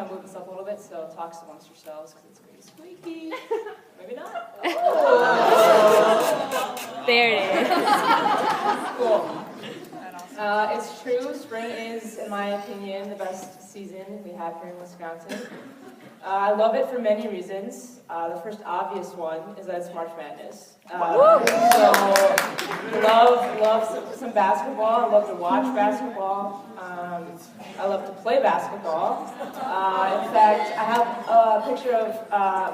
kind of move this up a little bit, so talk amongst yourselves because it's pretty squeaky. Maybe not. There it is. Cool. It's true. Spring is, in my opinion, the best season we have here in Wisconsin. I love it for many reasons. The first obvious one is that it's March Madness. So, love some basketball. I love to watch basketball. I love to play basketball. In fact, I have a picture of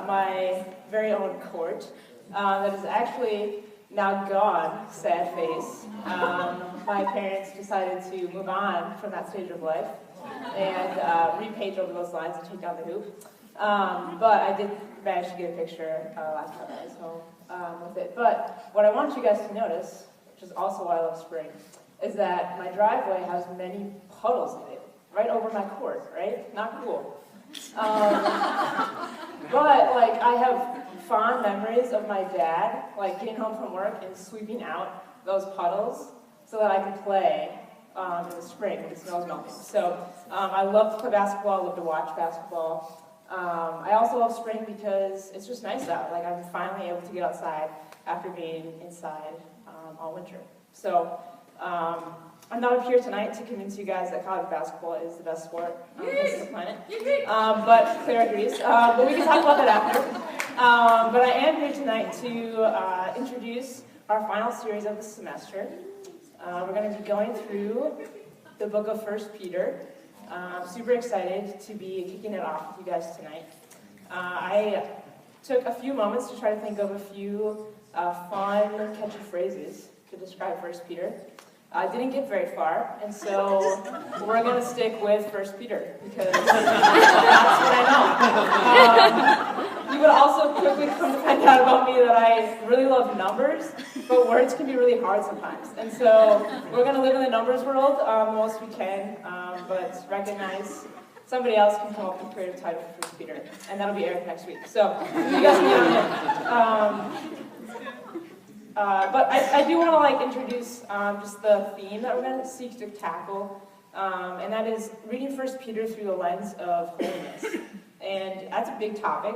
my very own court that is actually now gone, sad face. My parents decided to move on from that stage of life and repaint over those lines and take down the hoop. But I did manage to get a picture last time I was home with it. But what I want you guys to notice, which is also why I love spring, is that my driveway has many puddles in it, right over my court, right? Not cool. But like I have fond memories of my dad, like getting home from work and sweeping out those puddles so that I could play in the spring when the snow's melting. So I love to play basketball, I love to watch basketball. I also love spring because it's just nice out. Like I'm finally able to get outside after being inside all winter. So I'm not up here tonight to convince you guys that college basketball is the best sport on the face of the planet. But Claire agrees. But we can talk about that after. But I am here tonight to introduce our final series of the semester. We're going to be going through the book of 1 Peter. I'm super excited to be kicking it off with you guys tonight. I took a few moments to try to think of a few fun, catchy phrases to describe 1 Peter. I didn't get very far, and so we're going to stick with 1 Peter, because that's what I know. You would also quickly come to find out about me that I really love numbers, but words can be really hard sometimes. And so we're going to live in the numbers world the most we can, but recognize somebody else can come up with a creative title for 1 Peter, and that'll be Eric next week. So you guys can get on it. But I do want to introduce just the theme that we're going to seek to tackle, and that is reading 1 Peter through the lens of holiness. And that's a big topic.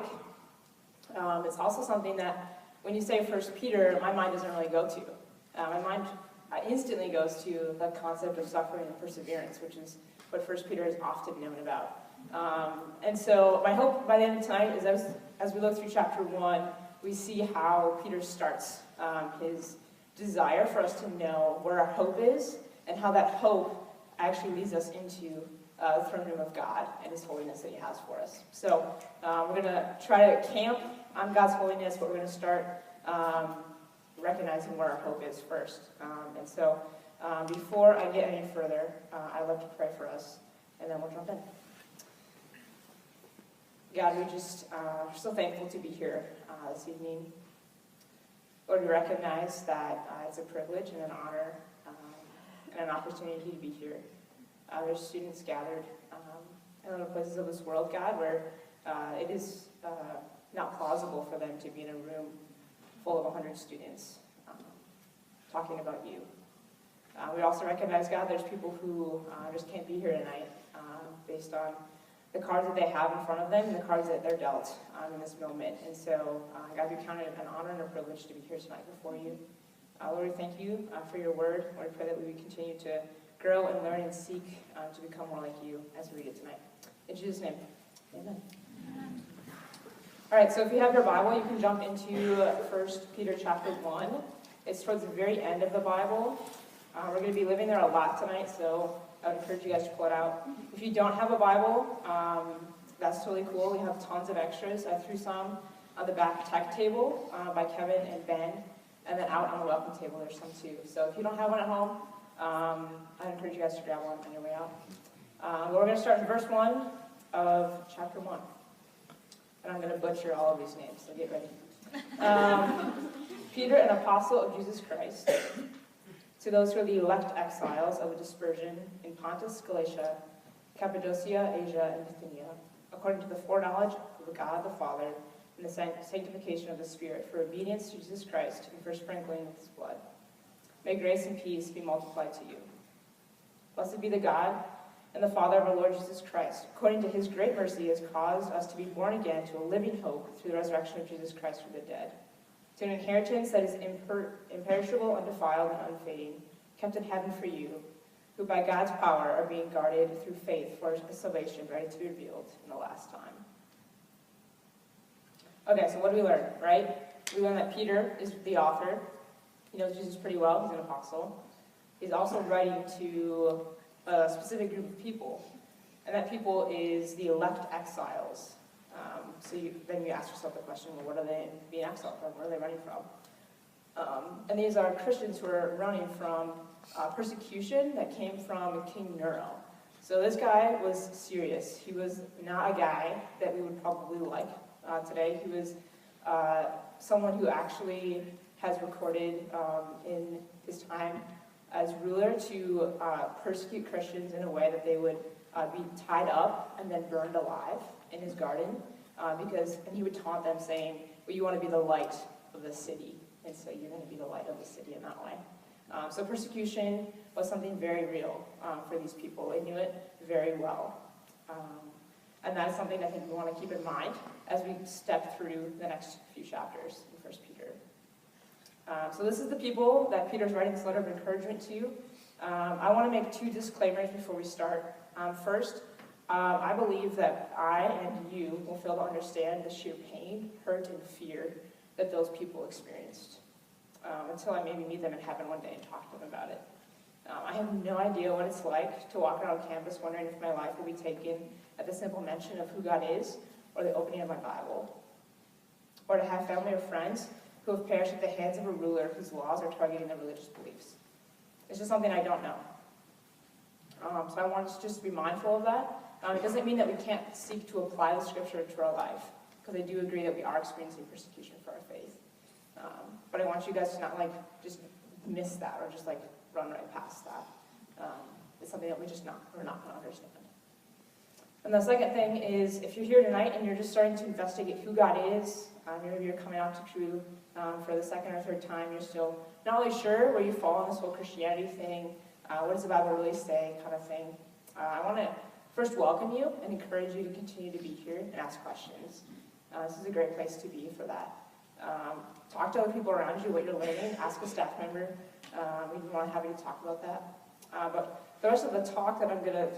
It's also something that when you say 1 Peter, my mind doesn't really go to. My mind instantly goes to the concept of suffering and perseverance, which is what 1 Peter is often known about. And so my hope by the end of tonight is as we look through chapter 1, we see how Peter starts his desire for us to know where our hope is and how that hope actually leads us into the throne room of God and His holiness that He has for us. So we're going to try to camp on God's holiness, but we're going to start recognizing where our hope is first. And so before I get any further, I'd love to pray for us, and then we'll jump in. God, we're so thankful to be here this evening. Lord, we recognize that it's a privilege and an honor and an opportunity to be here. There's students gathered in other places of this world, God, where it is not plausible for them to be in a room full of 100 students talking about you. We also recognize, God, there's people who just can't be here tonight based on the cards that they have in front of them and the cards that they're dealt in this moment. And so, God, we count it an honor and a privilege to be here tonight before you. Lord, we thank you for your word. Lord, I pray that we would continue to grow and learn and seek to become more like you as we read it tonight. In Jesus' name, amen. All right, so if you have your Bible, you can jump into 1 Peter chapter 1. It's towards the very end of the Bible. We're going to be living there a lot tonight, so I would encourage you guys to pull it out. If you don't have a Bible, that's totally cool. We have tons of extras. I threw some on the back tech table by Kevin and Ben, and then out on the welcome table there's some too. So if you don't have one at home, I'd encourage you guys to grab one on your way out. But we're going to start in verse 1 of chapter 1. And I'm going to butcher all of these names, so get ready. Peter, an apostle of Jesus Christ, to those who are the elect exiles of the dispersion in Pontus, Galatia, Cappadocia, Asia, and Bithynia, according to the foreknowledge of God the Father and the sanctification of the Spirit, for obedience to Jesus Christ and for sprinkling with His blood. May grace and peace be multiplied to you. Blessed be the God and the Father of our Lord Jesus Christ, according to his great mercy, has caused us to be born again to a living hope through the resurrection of Jesus Christ from the dead, to an inheritance that is imperishable, undefiled, and unfading, kept in heaven for you, who by God's power are being guarded through faith for a salvation ready to be revealed in the last time. Okay, so what do we learn, right? We learn that Peter is the author. He knows Jesus pretty well. He's an apostle. He's also writing to a specific group of people, and that people is the elect exiles. Then you ask yourself the question, well, what are they being exiled from? Where are they running from? And these are Christians who are running from persecution that came from King Nero. So this guy was serious. He was not a guy that we would probably like today. He was someone who actually has recorded in his time as ruler to persecute Christians in a way that they would be tied up and then burned alive in his garden, and he would taunt them saying, well, you want to be the light of the city, and so you're going to be the light of the city in that way. So persecution was something very real for these people. They knew it very well. And that is something I think we want to keep in mind as we step through the next few chapters in 1 Peter. So this is the people that Peter's writing this letter of encouragement to. I want to make two disclaimers before we start. First, I believe that I and you will fail to understand the sheer pain, hurt, and fear that those people experienced until I maybe meet them in heaven one day and talk to them about it. I have no idea what it's like to walk around campus wondering if my life will be taken at the simple mention of who God is or the opening of my Bible, or to have family or friends who have perished at the hands of a ruler whose laws are targeting their religious beliefs. It's just something I don't know. So I want us just to be mindful of that. It doesn't mean that we can't seek to apply the scripture to our life, because I do agree that we are experiencing persecution for our faith. But I want you guys to not just miss that or just run right past that. It's something that we're not going to understand. And the second thing is, if you're here tonight and you're just starting to investigate who God is, maybe you're coming out to True for the second or third time, you're still not really sure where you fall in this whole Christianity thing, what does the Bible really say kind of thing. I want to first welcome you and encourage you to continue to be here and ask questions. This is a great place to be for that. Talk to other people around you what you're learning. Ask a staff member. We'd be more than happy to talk about that. But the rest of the talk that I'm going to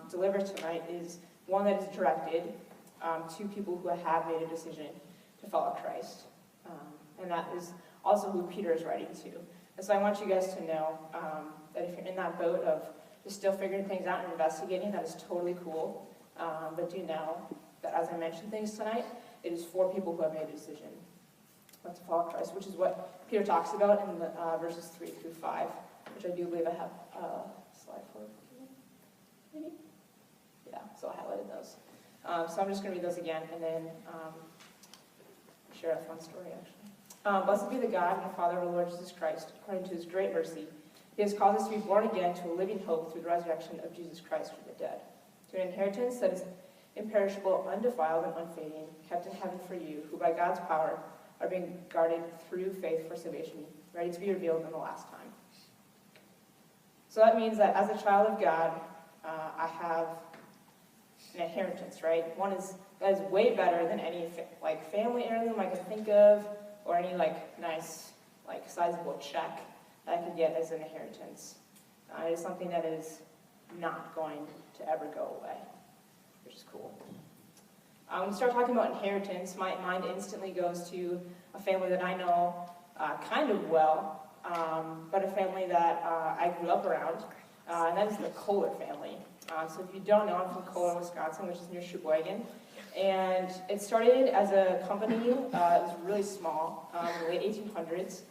deliver tonight is one that is directed to people who have made a decision to follow Christ. And that is also who Peter is writing to. And so I want you guys to know that if you're in that boat of just still figuring things out and investigating, that is totally cool. But do know that as I mentioned things tonight, it is for people who have made a decision to follow Christ, which is what Peter talks about in verses 3 through 5, which I do believe I have a slide for. Maybe? Yeah, so I highlighted those. So I'm just going to read those again and then share a fun story, actually. Blessed be the God and the Father of our Lord Jesus Christ, according to his great mercy. He has caused us to be born again to a living hope through the resurrection of Jesus Christ from the dead, to an inheritance that is imperishable, undefiled, and unfading, kept in heaven for you, who by God's power are being guarded through faith for salvation, ready to be revealed in the last time. So that means that as a child of God, I have an inheritance, right? One that is way better than any family heirloom I could think of, or any nice sizable check that I could get as an inheritance. It is something that is not going to ever go away, which is cool. When you start talking about inheritance, my mind instantly goes to a family that I know kind of well, but a family that I grew up around, and that is the Kohler family. So if you don't know, I'm from Kohler, Wisconsin, which is near Sheboygan. And it started as a company, it was really small, in the late 1800s,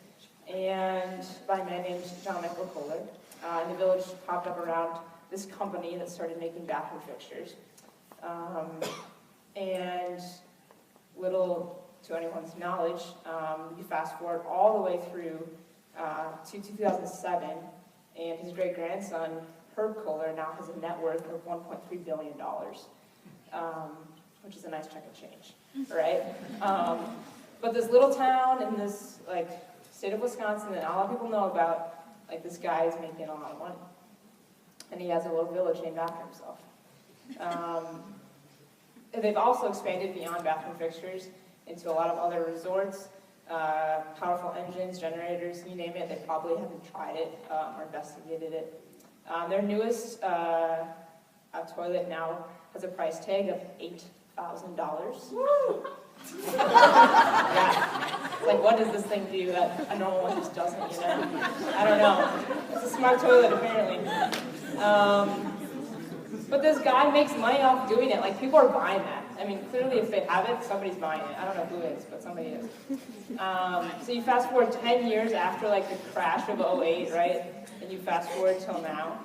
and by a man named John Michael Kohler. And the village popped up around this company that started making bathroom fixtures. And little to anyone's knowledge, you fast forward all the way through to 2007, and his great-grandson, Herb Kohler, now has a net worth of $1.3 billion, which is a nice chunk of change, right? But this little town in this state of Wisconsin that not a lot of people know about, this guy is making a lot of money. and he has a little village named after himself. And they've also expanded beyond bathroom fixtures into a lot of other resorts, powerful engines, generators, you name it. They probably haven't tried it or investigated it. Their newest toilet now has a price tag of $8,000. Yeah. It's like, what does this thing do that a normal one just doesn't, you know? I don't know. It's a smart toilet, apparently. But this guy makes money off doing it. Like, people are buying that. I mean, clearly if they have it, somebody's buying it. I don't know who is, but somebody is. So you fast forward 10 years after, like, the crash of '08, right? And you fast forward till now.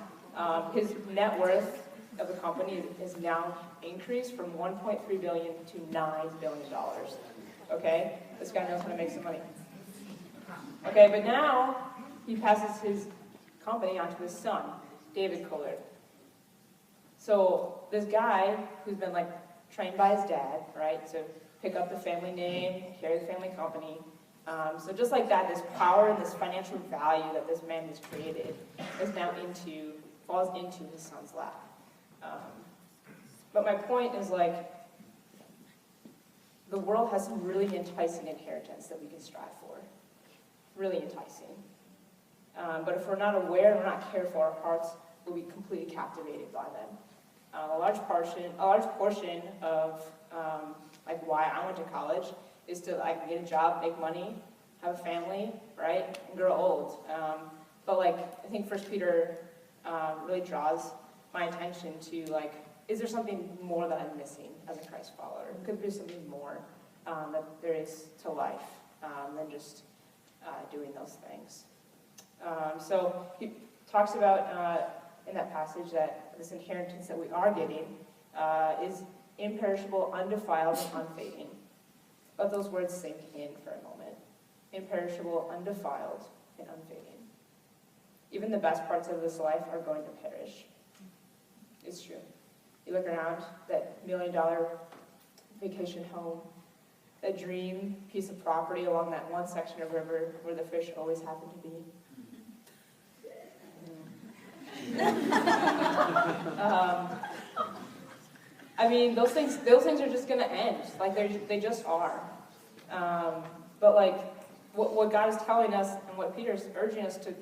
His net worth of the company is now increased from $1.3 billion to $9 billion. Okay? This guy knows how to make some money. Okay, but now he passes his company on to his son, David Coulthard. So this guy who's been like trained by his dad, right, to pick up the family name, carry the family company. So just like that, this power and this financial value that this man has created is now falls into his son's lap. But my point is, like, the world has some really enticing inheritance that we can strive for. Really enticing. But if we're not aware, we're not careful, our hearts will be completely captivated by them. A large portion of like why I went to college is to like get a job, make money, have a family, right, and grow old. But like I think 1 Peter really draws my attention to, like, is there something more that I'm missing as a Christ follower? Could there be something more that there is to life than just doing those things? So he talks about in that passage that this inheritance that we are getting is imperishable, undefiled, and unfading. Let those words sink in for a moment. Imperishable, undefiled, and unfading. Even the best parts of this life are going to perish. It's true. You look around, that $1 million vacation home, that dream piece of property along that one section of river where the fish always happen to be. I mean, those things are just going to end. Like, they just are. But like, what God is telling us and what Peter is urging us to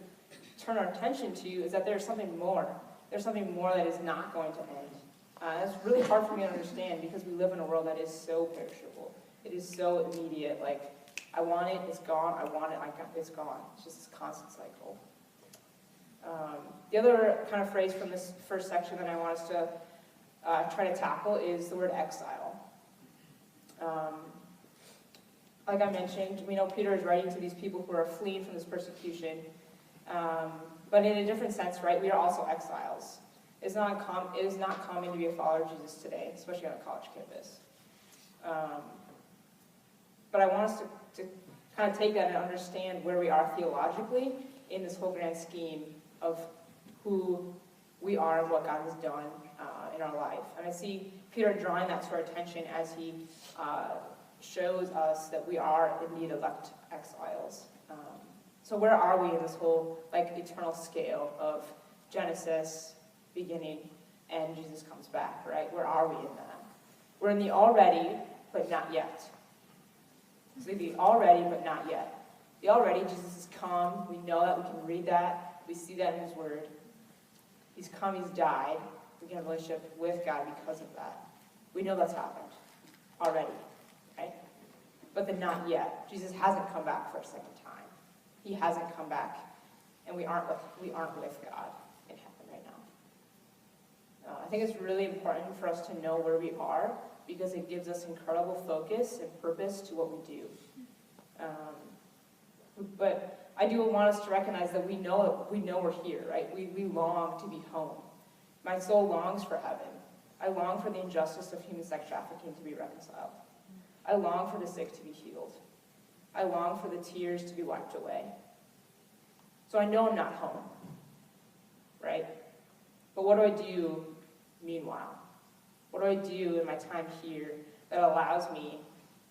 turn our attention to is that there's something more. There's something more that is not going to end. It's really hard for me to understand because we live in a world that is so perishable. It is so immediate. Like, I want it, it's gone. I want it, it's gone. It's just this constant cycle. The other kind of phrase from this first section that I want us to try to tackle is the word exile. Like I mentioned, we know Peter is writing to these people who are fleeing from this persecution, but in a different sense, right? We are also exiles. It is not common to be a follower of Jesus today, especially on a college campus. But I want us to kind of take that and understand where we are theologically in this whole grand scheme of who we are and what God has done in our life. And I see Peter drawing that to our attention as he shows us that we are indeed elect exiles. So where are we in this whole like eternal scale of Genesis, beginning, and Jesus comes back, right? Where are we in that? We're in the already, but not yet. So the already, but not yet. The already, Jesus has come. We know that. We can read that. We see that in his word. He's come. He's died. We can have a relationship with God because of that. We know that's happened already, right? But the not yet. Jesus hasn't come back for a second time. He hasn't come back, and we aren't with God in heaven right now. I think it's really important for us to know where we are because it gives us incredible focus and purpose to what we do. But I do want us to recognize that we know we're here, right? We long to be home. My soul longs for heaven. I long for the injustice of human sex trafficking to be reconciled. I long for the sick to be healed. I long for the tears to be wiped away. So I know I'm not home, right? But what do I do meanwhile? What do I do in my time here that allows me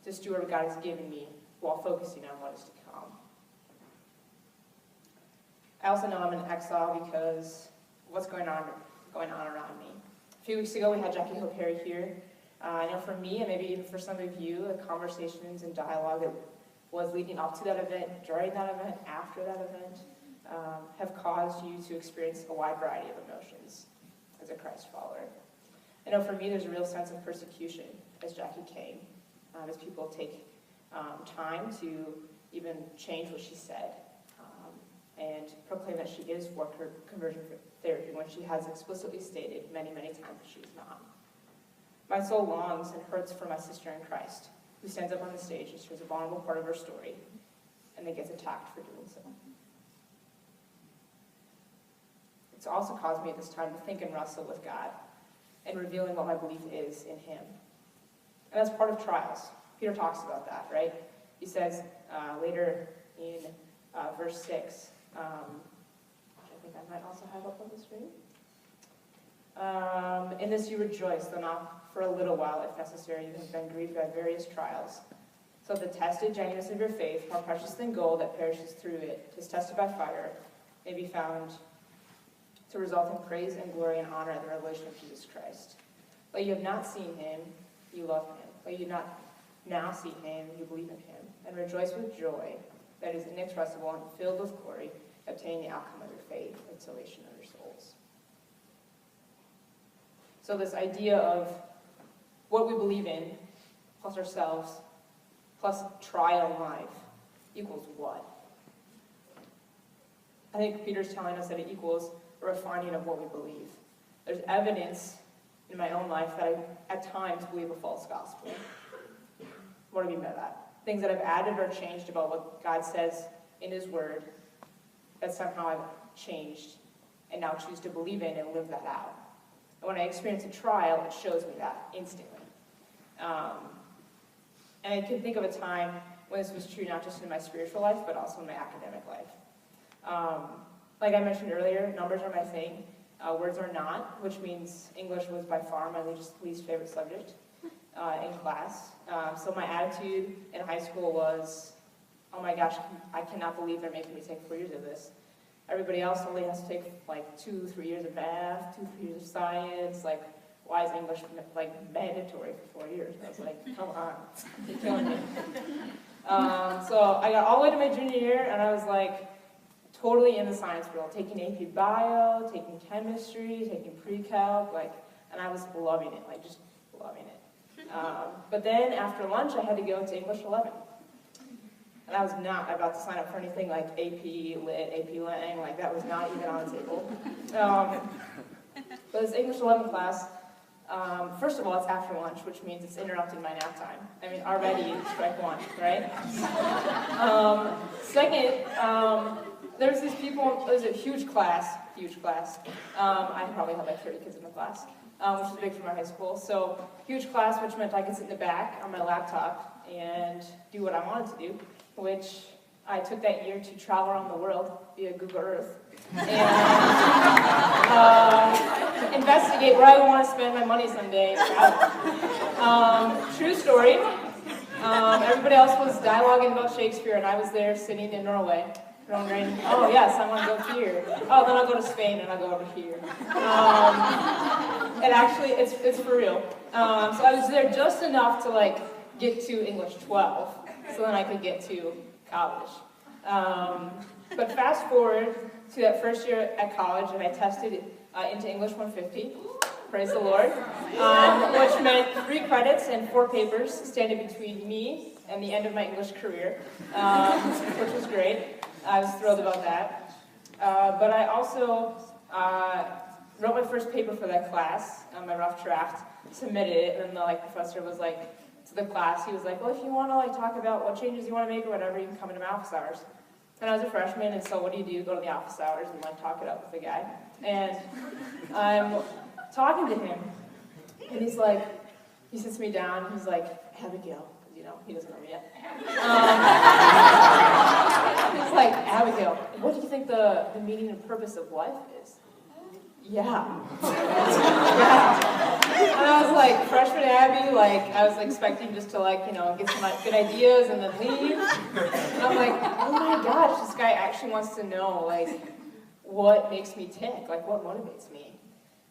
to steward what God has given me while focusing on what is to come? I also know I'm in exile because what's going on around me. A few weeks ago, we had Jackie Hope Perry here. I know for me, and maybe even for some of you, the conversations and dialogue that was leading up to that event, during that event, after that event, have caused you to experience a wide variety of emotions as a Christ follower. I know for me, there's a real sense of persecution as Jackie came, as people take time to even change what she said and proclaim that she is for conversion therapy when she has explicitly stated many, many times that she is not. My soul longs and hurts for my sister in Christ, who stands up on the stage and shares a vulnerable part of her story, and then gets attacked for doing so. It's also caused me at this time to think and wrestle with God, and revealing what my belief is in Him. And that's part of trials. Peter talks about that, right? He says later in verse 6, which I think I might also have up on the screen. In this you rejoice, though not for a little while, if necessary, you have been grieved by various trials. So the tested genuineness of your faith, more precious than gold that perishes through it, is tested by fire, may be found to result in praise and glory and honor at the revelation of Jesus Christ. But you have not seen Him, you love Him. But you do not now see Him, you believe in Him, and rejoice with joy that is inexpressible and filled with glory, obtaining the outcome of your faith and salvation of your souls. So this idea of what we believe in, plus ourselves, plus trial in life, equals what? I think Peter's telling us that it equals a refining of what we believe. There's evidence in my own life that I, at times, believe a false gospel. What do I mean by that? Things that I've added or changed about what God says in His Word that somehow I've changed and now choose to believe in and live that out. And when I experience a trial, it shows me that instantly. And I can think of a time when this was true not just in my spiritual life, but also in my academic life. Like I mentioned earlier, numbers are my thing. Words are not, which means English was by far my least favorite subject in class. So my attitude in high school was, oh my gosh, I cannot believe they're making me take 4 years of this. Everybody else only has to take like 2-3 years of math, 2-3 years of science. Like, why is English like mandatory for 4 years? And I was like, come on, you're killing me. So I got all the way to my junior year, and I was like totally in the science field, taking AP Bio, taking chemistry, taking pre-calc, and I was loving it, like just loving it. But then after lunch, I had to go to English 11. And I was not about to sign up for anything like AP Lit, AP Lang, like that was not even on the table. But this English 11 class, first of all, it's after lunch, which means it's interrupting my nap time. I mean, already strike one, right? Second, there's these people, there's a huge class. I probably had like 30 kids in the class, which is big for my high school. So huge class, which meant I could sit in the back on my laptop and do what I wanted to do, which I took that year to travel around the world via Google Earth and investigate where I want to spend my money someday and travel. True story. Everybody else was dialoguing about Shakespeare, and I was there sitting in Norway. Oh yes, I want to go here. Oh, then I'll go to Spain and I'll go over here. And actually, it's for real. So I was there just enough to like get to English 12, so then I could get to college. But fast forward to that first year at college, and I tested into English 150. Praise the Lord. Which meant 3 credits and 4 papers standing between me and the end of my English career, which was great. I was thrilled about that. But I also wrote my first paper for that class, my rough draft, submitted it, and the professor was like, to the class, he was like, well, if you want to talk about what changes you want to make or whatever, you can come into my office hours. And I was a freshman, and so what do? Go to the office hours and talk it up with the guy. And I'm talking to him, and he's like, he sits me down, and he's like, Abigail, because he doesn't know me yet. He's like, Abigail, what do you think the meaning and purpose of life is? Yeah. And I was like, freshman Abby, I was expecting just to get some good ideas and then leave. And I'm like, oh my gosh, this guy actually wants to know, what makes me tick, like what motivates me.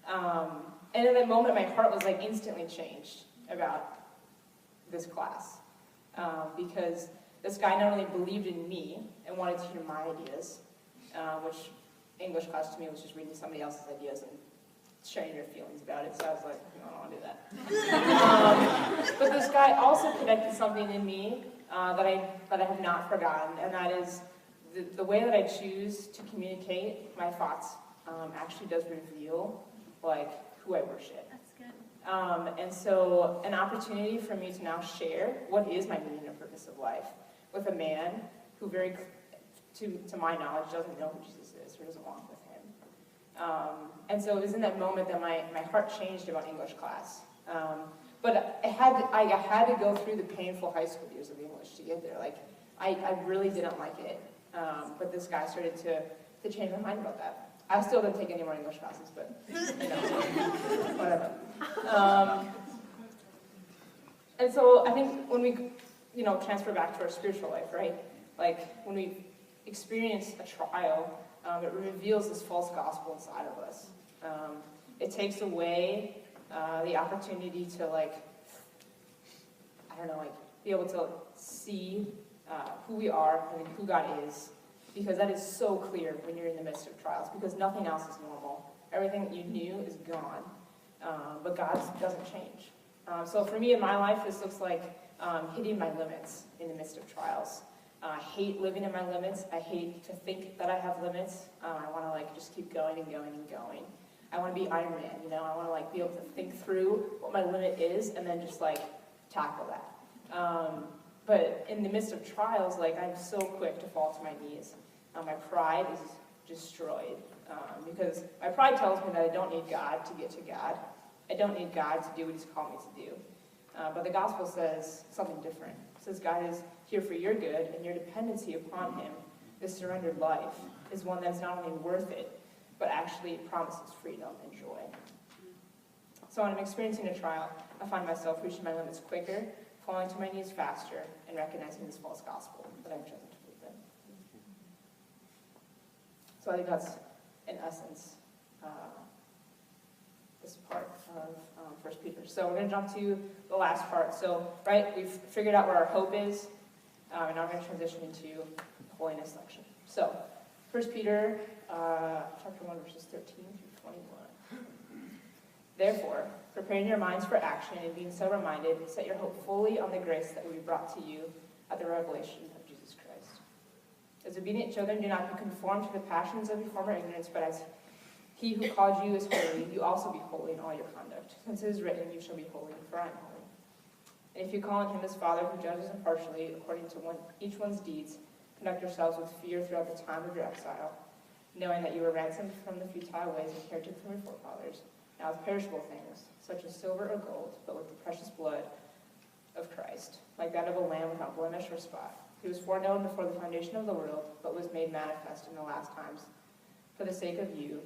And in that moment, my heart was like instantly changed about this class, because this guy not only believed in me and wanted to hear my ideas, which English class to me was just reading somebody else's ideas and sharing your feelings about it, so I was like, no, I don't want to do that. But this guy also connected something in me that I have not forgotten, and that is the way that I choose to communicate my thoughts actually does reveal like who I worship. That's good. And so an opportunity for me to now share what is my meaning and purpose of life with a man who to my knowledge doesn't know who Jesus is or doesn't walk with him. And so it was in that moment that my heart changed about English class. But I had to go through the painful high school years of English to get there. Like, I really didn't like it. But this guy started to change my mind about that. I still didn't take any more English classes, but, you know, whatever. And so I think when we, transfer back to our spiritual life, right? Like, when we experience a trial, it reveals this false gospel inside of us. It takes away the opportunity to, be able to see who we are and who God is, because that is so clear when you're in the midst of trials, because nothing else is normal. Everything that you knew is gone, but God doesn't change. So for me in my life, this looks like hitting my limits in the midst of trials. I hate living in my limits. I hate to think that I have limits. I want to just keep going and going and going. I want to be Iron Man, I want to be able to think through what my limit is and then just tackle that. But in the midst of trials, I'm so quick to fall to my knees. My pride is destroyed because my pride tells me that I don't need God to get to God. I don't need God to do what he's called me to do. But the gospel says something different. It says God is here for your good, and your dependency upon him, this surrendered life, is one that's not only worth it, but actually promises freedom and joy. So when I'm experiencing a trial, I find myself reaching my limits quicker, falling to my knees faster, and recognizing this false gospel that I've chosen to believe in. So I think that's, in essence, this part of 1 Peter. So we're going to jump to the last part. So, right, we've figured out where our hope is, and now we're going to transition into the holiness section. So, 1 Peter chapter 1, verses 13 through 21. Therefore, preparing your minds for action and being sober-minded, set your hope fully on the grace that will be brought to you at the revelation of Jesus Christ. As obedient children, do not be conformed to the passions of your former ignorance, but as he who called you is holy, you also be holy in all your conduct. Since it is written, you shall be holy, for I am holy. And if you call on him as Father who judges impartially according to each one's deeds, conduct yourselves with fear throughout the time of your exile, knowing that you were ransomed from the futile ways inherited from your forefathers, not with perishable things, such as silver or gold, but with the precious blood of Christ, like that of a lamb without blemish or spot. He was foreknown before the foundation of the world, but was made manifest in the last times for the sake of you,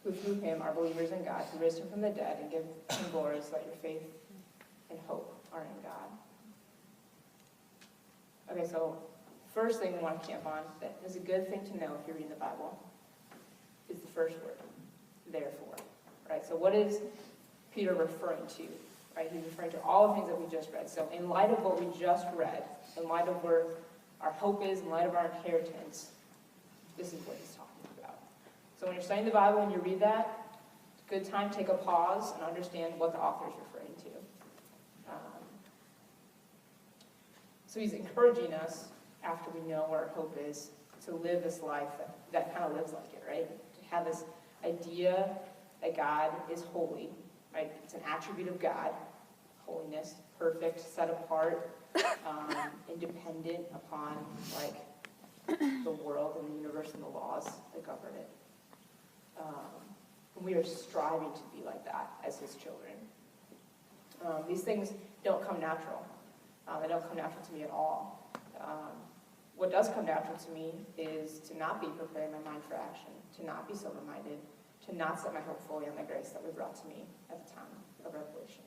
who through him are believers in God, who raised him from the dead and give him glory, so that your faith and hope are in God. Okay, so first thing we want to camp on, that is a good thing to know if you're reading the Bible, is the first word, therefore. Right, so what is Peter referring to? Right, he's referring to all the things that we just read. So in light of what we just read, in light of where our hope is, in light of our inheritance, this is what he's talking about. So when you're studying the Bible and you read that, it's a good time to take a pause and understand what the author is referring to. So he's encouraging us, after we know where our hope is, to live this life that kind of lives like it, right? To have this idea that God is holy, right? It's an attribute of God, holiness, perfect, set apart, independent upon the world and the universe and the laws that govern it. And we are striving to be like that as his children. These things don't come natural. They don't come natural to me at all. What does come natural to me is to not be preparing my mind for action, to not be sober-minded, to not set my hope fully on the grace that was brought to me at the time of revelation.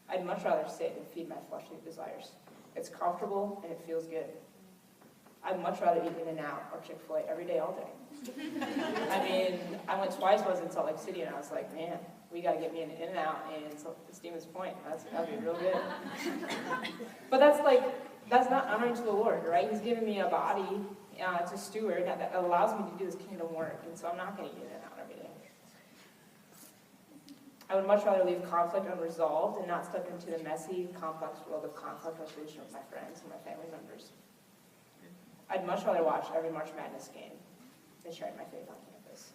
I'd much rather sit and feed my fleshly desires. It's comfortable and it feels good. I'd much rather eat In-N-Out or Chick-fil-A every day, all day. I mean, I went twice once in Salt Lake City, and I was like, man, we got to get me an In-N-Out in Stevens Point. That'd be real good. But that's not honoring to the Lord, right? He's given me a body to steward that allows me to do this kingdom work, and so I'm not going to eat In-N-Out every day. I would much rather leave conflict unresolved and not step into the messy, complex world of conflict resolution with my friends and my family members. I'd much rather watch every March Madness game than sharing my faith on campus.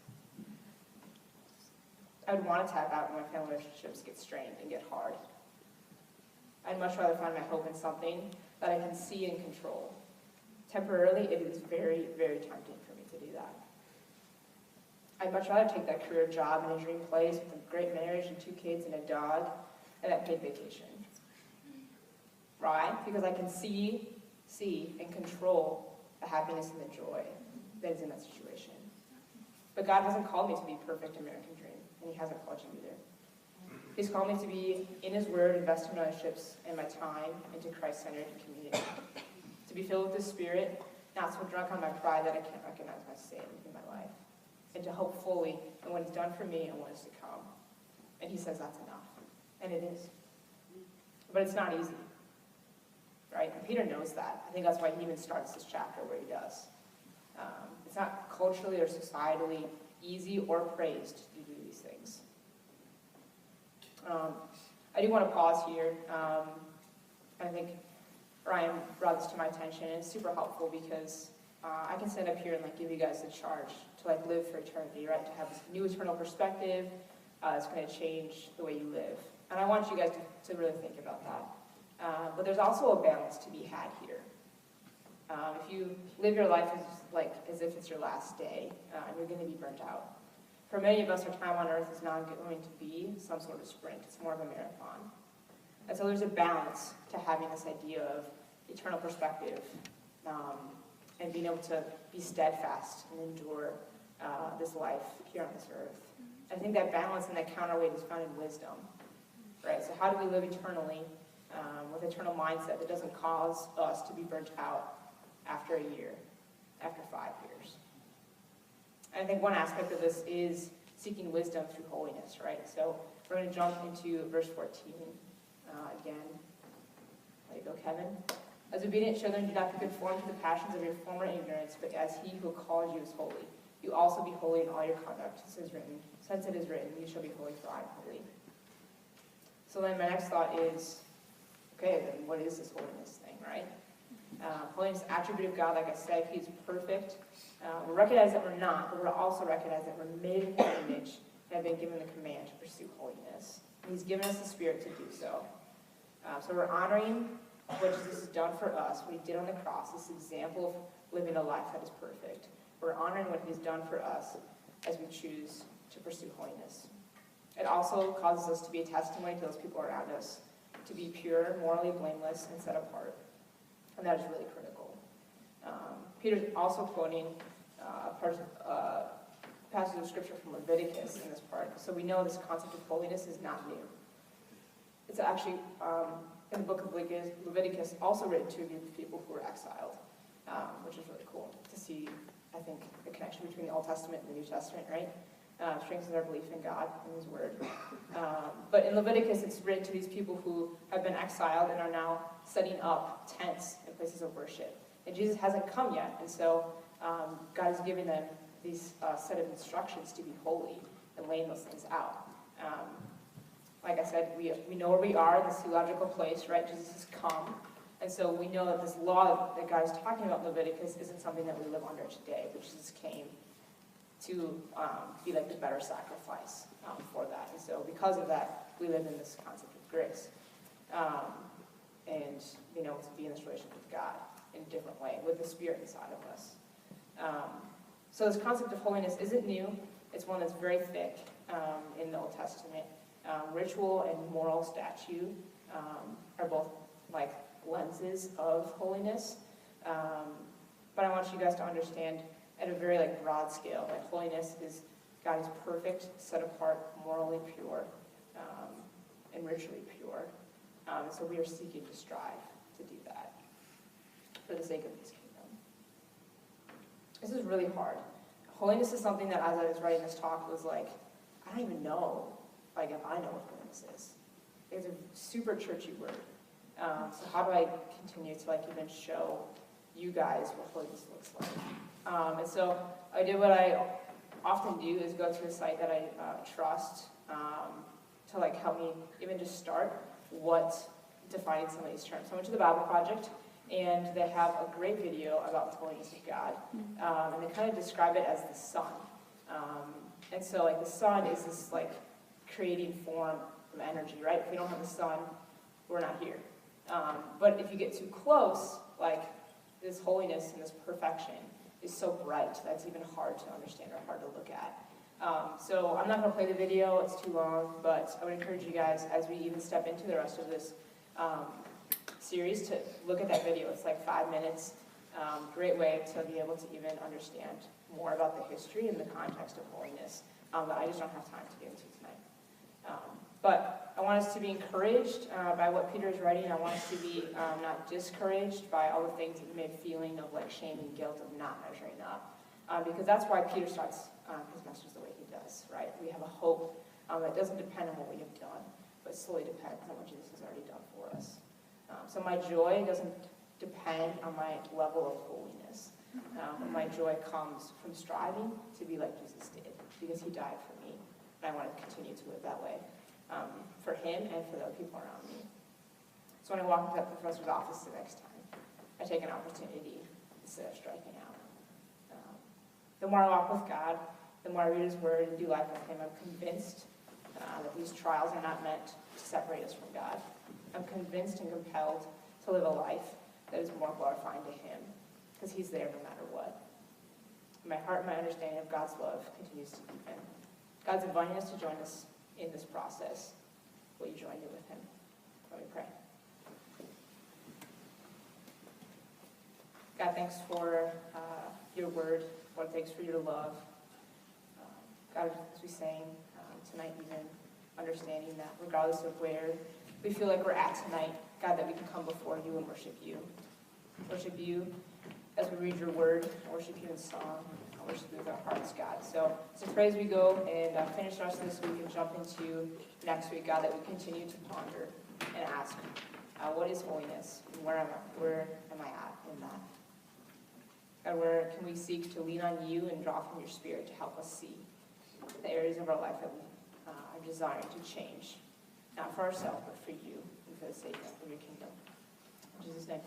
I would want to tap out when my family relationships get strained and get hard. I'd much rather find my hope in something that I can see and control. Temporarily, it is very, very tempting for me to do that. I'd much rather take that career job in a dream place with a great marriage and 2 kids and a dog and that paid vacation. Why? Because I can see, and control the happiness and the joy that is in that situation. But God hasn't called me to be perfect American dream, and He hasn't called you either. He's called me to be in His Word, invest in relationships and my time into Christ-centered community. To be filled with the Spirit, not so drunk on my pride that I can't recognize my sin in my life. And to hope fully in what He's done for me and what is to come. And He says that's enough. And it is. But it's not easy. Right? And Peter knows that. I think that's why he even starts this chapter where he does. It's not culturally or societally easy or praised to do these things. I do want to pause here. I think Ryan brought this to my attention, and it's super helpful because I can stand up here and give you guys the charge to live for eternity, right? To have this new eternal perspective that's going to change the way you live. And I want you guys to really think about that. But there's also a balance to be had here. If you live your life as if it's your last day, you're going to be burnt out. For many of us, our time on earth is not going to be some sort of sprint. It's more of a marathon. And so there's a balance to having this idea of eternal perspective and being able to be steadfast and endure this life here on this earth. I think that balance and that counterweight is found in wisdom. Right? So how do we live eternally with eternal mindset that doesn't cause us to be burnt out after a year, after 5 years? And I think one aspect of this is seeking wisdom through holiness, right? So we're going to jump into verse 14 again. There you go, Kevin. As obedient children, do not be conformed to the passions of your former ignorance, but as He who called you is holy, you also be holy in all your conduct, since it is written, you shall be holy, for I am holy. So then my next thought is, okay, then what is this holiness thing, right? Holiness is an attribute of God, like I said. He's perfect. We recognize that we're not, but we also recognize that we're made in His image and have been given the command to pursue holiness. And He's given us the Spirit to do so. So we're honoring what Jesus has done for us, what He did on the cross, this example of living a life that is perfect. We're honoring what He's done for us as we choose to pursue holiness. It also causes us to be a testimony to those people around us, to be pure, morally blameless, and set apart. And that is really critical. Peter's also quoting a passage of scripture from Leviticus in this part. So we know this concept of holiness is not new. It's actually, in the book of Leviticus, also written to a group of people who were exiled, which is really cool to see, I think, the connection between the Old Testament and the New Testament, right? Strengthens our belief in God and His Word. But in Leviticus, it's written to these people who have been exiled and are now setting up tents and places of worship. And Jesus hasn't come yet, and so God is giving them these set of instructions to be holy and laying those things out. Like I said, we know where we are, this theological place, right? Jesus has come. And so we know that this law that God is talking about in Leviticus isn't something that we live under today, but Jesus came to be the better sacrifice for that. And so because of that, we live in this concept of grace. And being able to be in this relationship with God in a different way, with the Spirit inside of us. So this concept of holiness isn't new. It's one that's very thick in the Old Testament. Ritual and moral statute are both lenses of holiness. But I want you guys to understand at a very broad scale that holiness is God is perfect, set apart, morally pure, and ritually pure. So we are seeking to strive to do that for the sake of His kingdom. this is really hard. Holiness is something that, as I was writing this talk, was like, I don't even know, like, if I know what holiness is. It's a super churchy word. So how do I continue to, like, even show you guys what holiness looks like? And so I did what I often do, is go to a site that I trust to, like, help me even just start defining some of these terms. So I went to the Bible Project, and they have a great video about the holiness of God. And they kind of describe it as the sun. And so, like, the sun is this, like, creating form of energy, right? If we don't have the sun, we're not here. But if you get too close, like, this holiness and this perfection is so bright that's even hard to understand or hard to look at. So I'm not going to play the video, it's too long, but I would encourage you guys, as we even step into the rest of this series, to look at that video. It's like 5 minutes. Great way to be able to even understand more about the history and the context of holiness that I just don't have time to get into tonight. But I want us to be encouraged by what Peter is writing. I want us to be not discouraged by all the things that you may be feeling of, like, shame and guilt of not measuring up. Because that's why Peter starts his message the way he does, right? We have a hope that doesn't depend on what we have done, but solely depends on what Jesus has already done for us. So my joy doesn't depend on my level of holiness. My joy comes from striving to be like Jesus did, because he died for me, and I want to continue to live that way for him and for the other people around me. So when I walk into that professor's office the next time, I take an opportunity instead of striking out. The more I walk with God, the more I read his word and do life with him, I'm convinced that these trials are not meant to separate us from God. I'm convinced and compelled to live a life that is more glorifying to him, because he's there no matter what. My heart and my understanding of God's love continues to deepen. God's inviting us to join us in this process. Will you join me with him? Let me pray. God, thanks for your word. Lord, thanks for your love. God, as we sang tonight, even understanding that regardless of where we feel like we're at tonight, God, that we can come before you and worship you. Worship you as we read your word, worship you in song, worship you with our hearts, God. So pray as we go and finish the rest of this week and jump into next week, God, that we continue to ponder and ask, what is holiness? And where am I at in that? God, where can we seek to lean on you and draw from your spirit to help us see the areas of our life that we are desiring to change, not for ourselves, but for you and for the sake of your kingdom. In Jesus' name,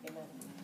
amen.